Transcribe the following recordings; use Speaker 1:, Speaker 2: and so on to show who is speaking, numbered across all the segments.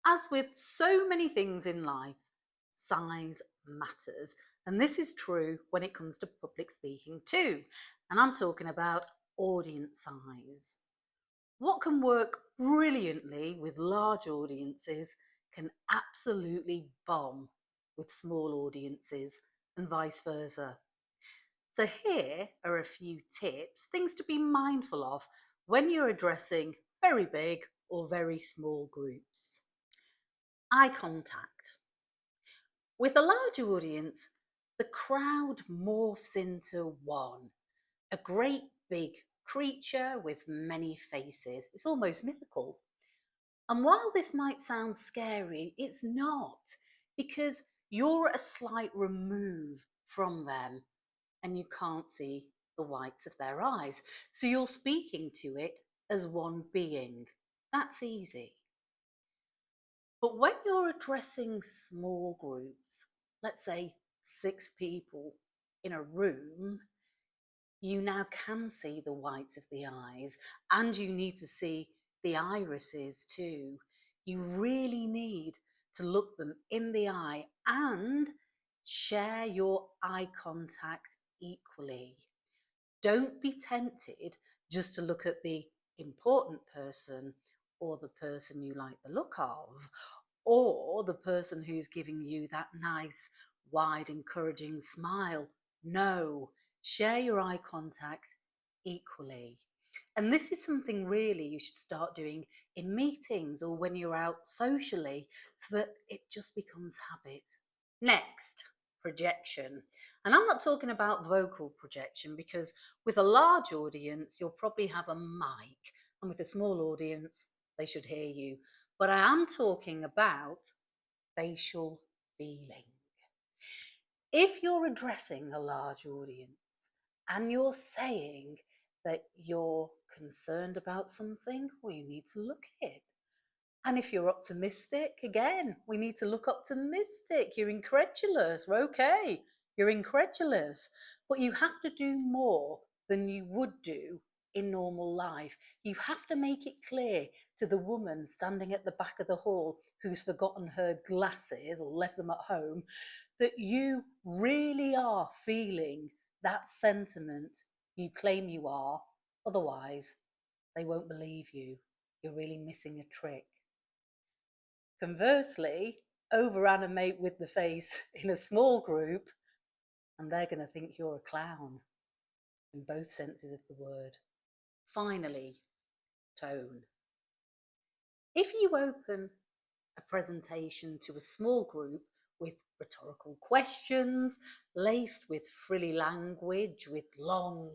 Speaker 1: As with so many things in life, size matters. And this is true when it comes to public speaking too. And I'm talking about audience size. What can work brilliantly with large audiences can absolutely bomb with small audiences and vice versa. So here are a few tips, things to be mindful of when you're addressing very big or very small groups. Eye contact. With a large audience, the crowd morphs into one, a great big creature with many faces. It's almost mythical. And while this might sound scary, it's not, because you're a slight remove from them and you can't see the whites of their eyes. So you're speaking to it as one being. That's easy. But when you're addressing small groups, let's say 6 people in a room, you now can see the whites of the eyes and you need to see the irises too. You really need to look them in the eye and share your eye contact equally. Don't be tempted just to look at the important person or the person you like the look of, or the person who's giving you that nice, wide, encouraging smile. No, share your eye contact equally. And this is something really you should start doing in meetings or when you're out socially so that it just becomes habit. Next, projection. And I'm not talking about vocal projection because with a large audience, you'll probably have a mic, and with a small audience, they should hear you. But I am talking about facial feeling. If you're addressing a large audience and you're saying that you're concerned about something, well, you need to look it. And if you're optimistic, again, we need to look optimistic. You're incredulous. Okay, you're incredulous. But you have to do more than you would do in normal life. You have to make it clear to the woman standing at the back of the hall who's forgotten her glasses or left them at home that you really are feeling that sentiment you claim you are. Otherwise, they won't believe you. You're really missing a trick. Conversely, over-animate with the face in a small group and they're going to think you're a clown in both senses of the word. Finally, tone. If you open a presentation to a small group with rhetorical questions, laced with frilly language, with long,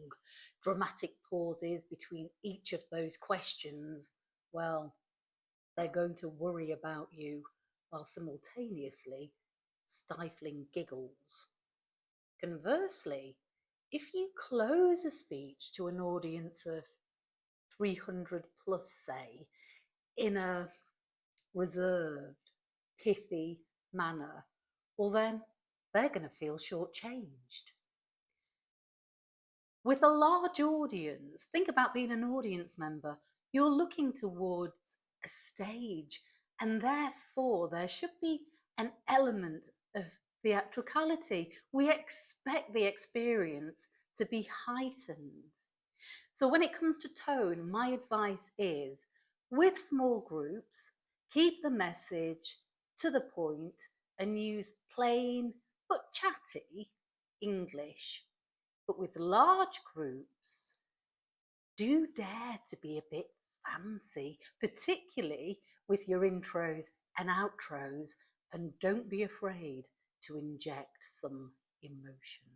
Speaker 1: dramatic pauses between each of those questions, well, they're going to worry about you while simultaneously stifling giggles. Conversely, if you close a speech to an audience of 300 plus, say, in a reserved, pithy manner, well then they're going to feel shortchanged. With a large audience, think about being an audience member. You're looking towards a stage, and therefore there should be an element of theatricality. We expect the experience to be heightened. So when it comes to tone, my advice is, with small groups, keep the message to the point and use plain but chatty English. But with large groups, do dare to be a bit fancy, particularly with your intros and outros, and don't be afraid to inject some emotion.